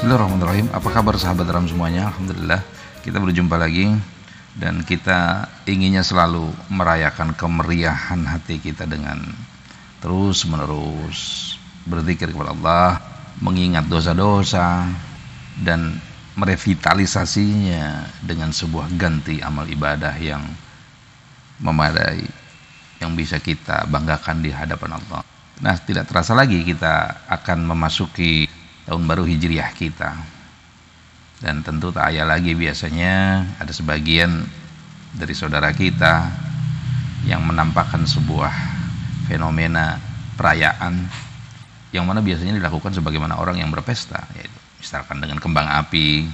Bismillahirrahmanirrahim. Apa kabar sahabat Ram semuanya? Alhamdulillah kita berjumpa lagi, dan kita inginnya selalu merayakan kemeriahan hati kita dengan terus menerus berzikir kepada Allah, mengingat dosa-dosa, dan merevitalisasinya dengan sebuah ganti amal ibadah yang memadai, yang bisa kita banggakan di hadapan Allah. Nah, tidak terasa lagi kita akan memasuki tahun baru Hijriah kita, dan tentu tak ayal lagi biasanya ada sebagian dari saudara kita yang menampakkan sebuah fenomena perayaan yang mana biasanya dilakukan sebagaimana orang yang berpesta, yaitu misalkan dengan kembang api,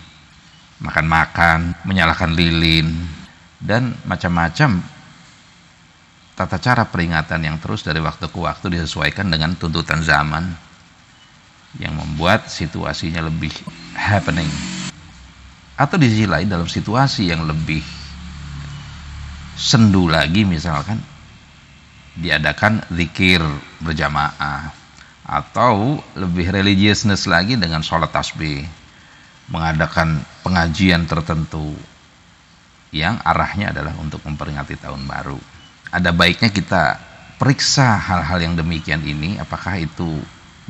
makan-makan, menyalakan lilin, dan macam-macam tata cara peringatan yang terus dari waktu ke waktu disesuaikan dengan tuntutan zaman, yang membuat situasinya lebih happening. Atau di sisi lain, dalam situasi yang lebih sendu lagi, misalkan diadakan zikir berjamaah, atau lebih religiousness lagi dengan sholat tasbih, mengadakan pengajian tertentu yang arahnya adalah untuk memperingati tahun baru. Ada baiknya kita periksa hal-hal yang demikian ini, apakah itu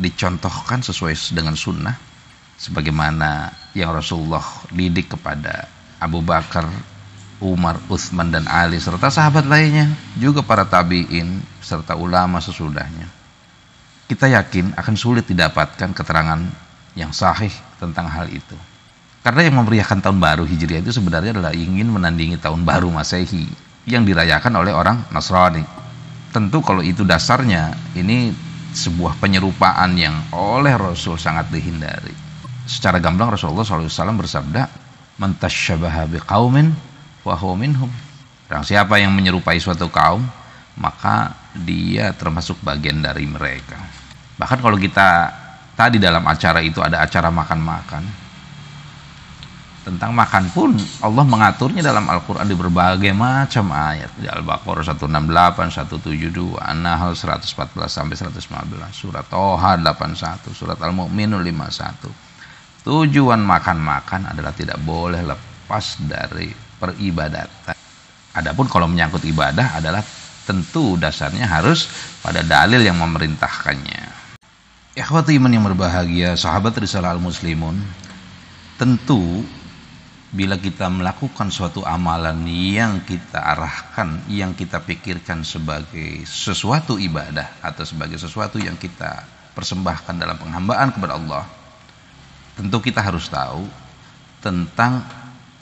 dicontohkan sesuai dengan sunnah sebagaimana yang Rasulullah didik kepada Abu Bakar, Umar, Utsman, dan Ali, serta sahabat lainnya, juga para tabi'in serta ulama sesudahnya. Kita yakin akan sulit didapatkan keterangan yang sahih tentang hal itu, karena yang memeriahkan tahun baru Hijriah itu sebenarnya adalah ingin menandingi tahun baru Masehi yang dirayakan oleh orang Nasrani. Tentu kalau itu dasarnya, ini sebuah penyerupaan yang oleh Rasul sangat dihindari. Secara gamblang Rasulullah SAW bersabda, "Man tasyabaha biqaumin fahuwa minhum." Barang siapa yang menyerupai suatu kaum, maka dia termasuk bagian dari mereka. Bahkan kalau kita tadi dalam acara itu ada acara makan-makan, tentang makan pun Allah mengaturnya dalam Al-Quran di berbagai macam ayat. Di Al-Baqarah 168, 172, An-Nahl 114 sampai 115, surat Toha 81, surat Al-Mu'minun 51. Tujuan makan-makan adalah tidak boleh lepas dari peribadatan. Adapun kalau menyangkut ibadah adalah tentu dasarnya harus pada dalil yang memerintahkannya. Ikhwati iman yang berbahagia, sahabat Risalah Al-Muslimun, tentu bila kita melakukan suatu amalan yang kita arahkan, yang kita pikirkan sebagai sesuatu ibadah atau sebagai sesuatu yang kita persembahkan dalam penghambaan kepada Allah, tentu kita harus tahu tentang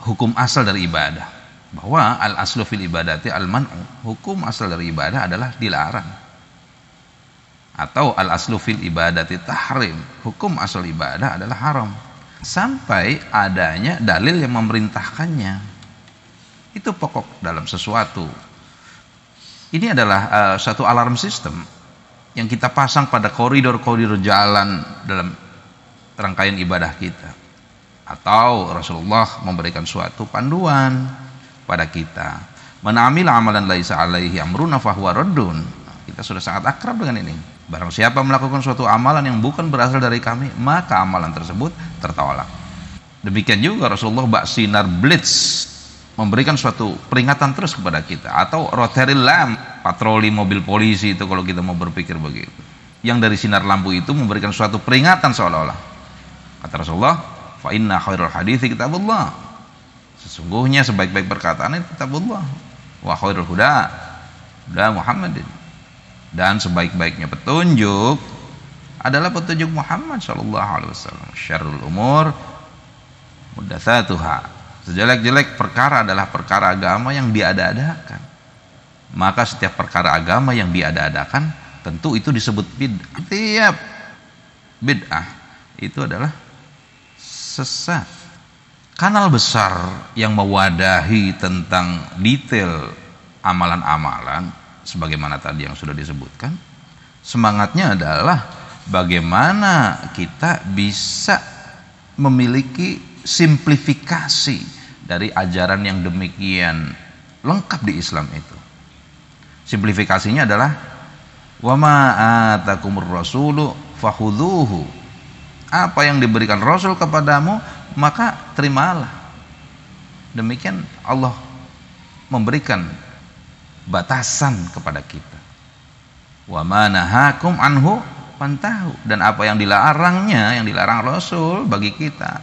hukum asal dari ibadah, bahwa al-aslu fil ibadati al-man'u, hukum asal dari ibadah adalah dilarang, atau al-aslu fil ibadati tahrim, hukum asal ibadah adalah haram, sampai adanya dalil yang memerintahkannya. Itu pokok dalam sesuatu. Ini adalah satu alarm sistem yang kita pasang pada koridor-koridor jalan dalam rangkaian ibadah kita. Atau Rasulullah memberikan suatu panduan pada kita, man amila amalan laisa alaihi amruna fahuwa raddun. Kita sudah sangat akrab dengan ini. Barang siapa melakukan suatu amalan yang bukan berasal dari kami, maka amalan tersebut tertolak. Demikian juga Rasulullah sinar blitz, memberikan suatu peringatan terus kepada kita. Atau rotary lamp, patroli mobil polisi itu kalau kita mau berpikir begitu, yang dari sinar lampu itu memberikan suatu peringatan seolah-olah. Kata Rasulullah, fa inna khairul hadithi kitabullah, sesungguhnya sebaik-baik perkataan itu kitabullah, wa khairul huda Muhammadin, dan sebaik-baiknya petunjuk adalah petunjuk Muhammad sallallahu alaihi wasallam. Syarrul umur muhdatsatuha, sejelek-jelek perkara adalah perkara agama yang diada-adakan. Maka setiap perkara agama yang diada-adakan tentu itu disebut bid'ah. Tiap bid'ah itu adalah sesat. Kanal besar yang mewadahi tentang detail amalan-amalan sebagaimana tadi yang sudah disebutkan, semangatnya adalah bagaimana kita bisa memiliki simplifikasi dari ajaran yang demikian lengkap di Islam itu. Simplifikasinya adalah wa ma atakumur rasulu fakhudhuhu apa yang diberikan Rasul kepadamu, maka terimalah. Demikian Allah memberikan batasan kepada kita. Wa ma nahakum anhu fantahu, dan apa yang dilarangnya, yang dilarang Rasul bagi kita,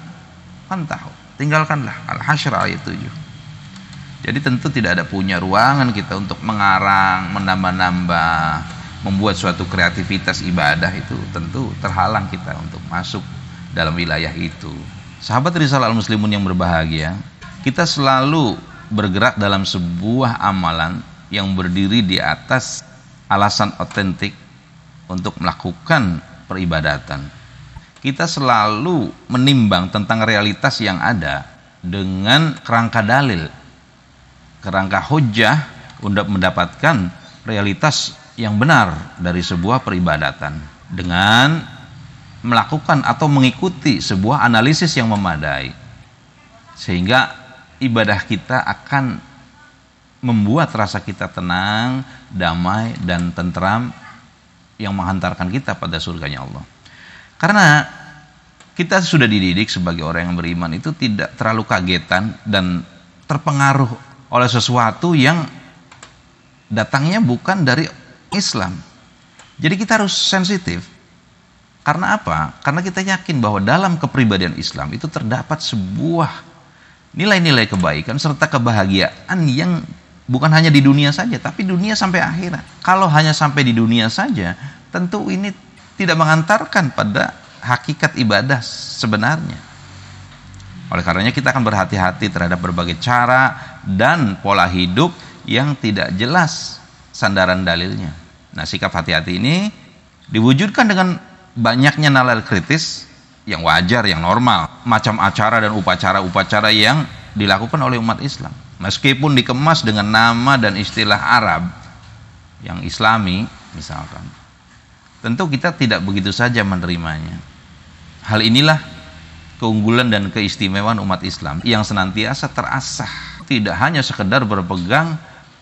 fantahu, tinggalkanlah. Al-Hasyr ayat 7. Jadi tentu tidak ada punya ruangan kita untuk mengarang, menambah-nambah, membuat suatu kreativitas ibadah, itu tentu terhalang kita untuk masuk dalam wilayah itu. Sahabat Risalah Al-Muslimun yang berbahagia, kita selalu bergerak dalam sebuah amalan yang berdiri di atas alasan otentik untuk melakukan peribadatan. Kita selalu menimbang tentang realitas yang ada dengan kerangka dalil, kerangka hujjah, untuk mendapatkan realitas yang benar dari sebuah peribadatan dengan melakukan atau mengikuti sebuah analisis yang memadai, sehingga ibadah kita akan membuat rasa kita tenang, damai, dan tentram yang menghantarkan kita pada surganya Allah. Karena kita sudah dididik sebagai orang yang beriman itu tidak terlalu kagetan dan terpengaruh oleh sesuatu yang datangnya bukan dari Islam. Jadi kita harus sensitif. Karena apa? Karena kita yakin bahwa dalam kepribadian Islam itu terdapat sebuah nilai-nilai kebaikan serta kebahagiaan yang bukan hanya di dunia saja, tapi dunia sampai akhirat. Kalau hanya sampai di dunia saja, tentu ini tidak mengantarkan pada hakikat ibadah sebenarnya. Oleh karenanya kita akan berhati-hati terhadap berbagai cara dan pola hidup yang tidak jelas sandaran dalilnya. Nah, sikap hati-hati ini diwujudkan dengan banyaknya nalar kritis yang wajar, yang normal, macam acara dan upacara-upacara yang dilakukan oleh umat Islam. Meskipun dikemas dengan nama dan istilah Arab yang Islami misalkan, tentu kita tidak begitu saja menerimanya. Hal inilah keunggulan dan keistimewaan umat Islam yang senantiasa terasah, tidak hanya sekedar berpegang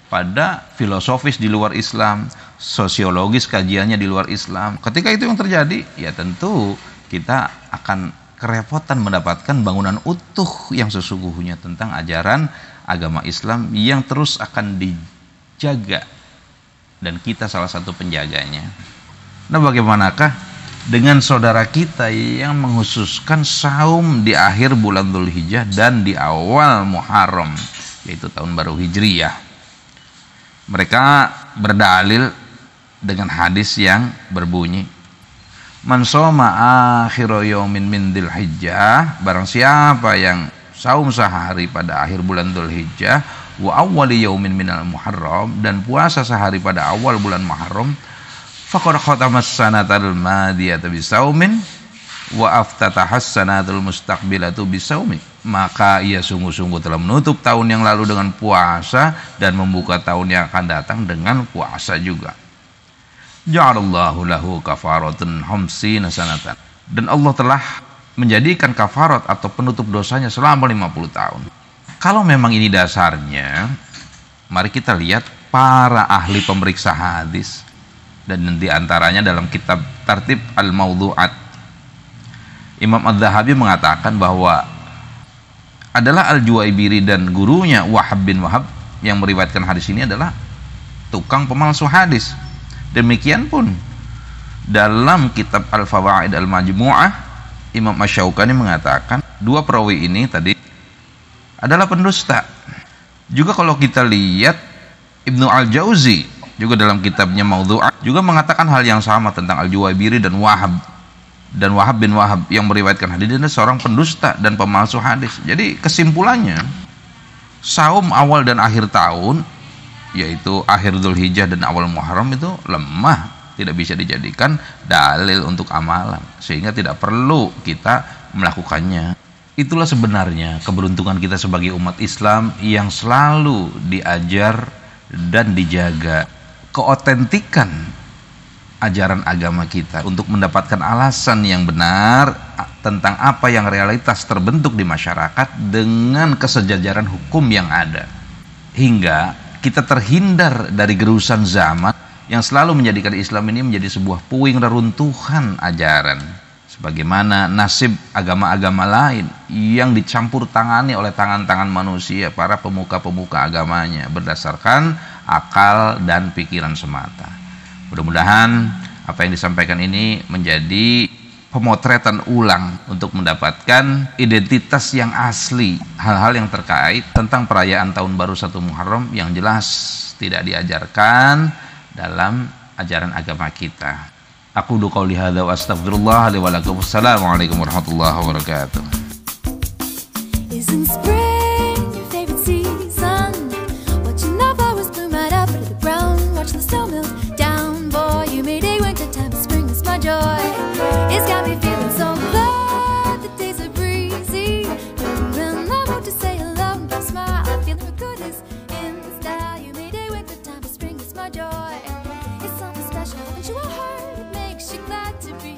pada filosofis di luar Islam, sosiologis kajiannya di luar Islam. Ketika itu yang terjadi, ya tentu kita akan kerepotan mendapatkan bangunan utuh yang sesungguhnya tentang ajaran agama Islam yang terus akan dijaga, dan kita salah satu penjaganya. Nah, bagaimanakah dengan saudara kita yang menghususkan saum di akhir bulan Dzulhijjah dan di awal Muharram, yaitu tahun baru Hijriyah? Mereka berdalil dengan hadis yang berbunyi, man shoma akhira yaumin min Dzulhijjah, barang siapa yang saum sehari pada akhir bulan Dzulhijjah, wa awwali yaumin minal Muharram, dan puasa sehari pada awal bulan Muharram, faqad khatamas sanatal madiyata bisaumin wa aftatahas sanatul mustaqbilatu bisaumin, maka ia sungguh-sungguh telah menutup tahun yang lalu dengan puasa dan membuka tahun yang akan datang dengan puasa juga. Ja'alallahu lahu kafaratun hamsina sanatan, dan Allah telah menjadikan kafarat atau penutup dosanya selama 50 tahun. Kalau memang ini dasarnya, mari kita lihat para ahli pemeriksa hadis, dan di antaranya dalam kitab Tartib Al-Mawdu'at, Imam Az-Zahabi mengatakan bahwa adalah Al-Juwaybiri dan gurunya Wahab bin Wahab yang meriwayatkan hadis ini adalah tukang pemalsu hadis. Demikian pun dalam kitab Al-Fawaid Al-Majmu'ah, Imam Asy-Syaukani mengatakan dua perawi ini tadi adalah pendusta. Juga kalau kita lihat Ibnu Al-Jauzi juga dalam kitabnya Mawdu'ah juga mengatakan hal yang sama tentang Al-Juwaybiri dan Wahab bin Wahab yang meriwayatkan hadis ini seorang pendusta dan pemalsu hadis. Jadi kesimpulannya, saum awal dan akhir tahun, yaitu akhir Dzulhijjah dan awal Muharram, itu lemah, tidak bisa dijadikan dalil untuk amalan, sehingga tidak perlu kita melakukannya. Itulah sebenarnya keberuntungan kita sebagai umat Islam yang selalu diajar dan dijaga keotentikan ajaran agama kita untuk mendapatkan alasan yang benar tentang apa yang realitas terbentuk di masyarakat dengan kesejajaran hukum yang ada, hingga kita terhindar dari gerusan zaman yang selalu menjadikan Islam ini menjadi sebuah puing reruntuhan ajaran, sebagaimana nasib agama-agama lain yang dicampur tangani oleh tangan-tangan manusia, para pemuka-pemuka agamanya, berdasarkan akal dan pikiran semata. Mudah-mudahan apa yang disampaikan ini menjadi pemotretan ulang untuk mendapatkan identitas yang asli, hal-hal yang terkait tentang perayaan Tahun Baru 1 Muharram yang jelas tidak diajarkan dalam ajaran agama kita. Aku qouli hadza wa astaghfirullah li wa lakum. Assalamualaikum warahmatullahi wabarakatuh. Isn't spring your favorite season? Watching the flowers bloom right up out of the ground, watching the snow melt down. Boy, you made a winter time, but spring is my joy. It's got me feeling so glad. The days are breezy. You're in the mood to say hello and smile. Feeling the goodness in style. You made a winter time, but spring is my joy. It's something special, and you are heart. It makes you glad to be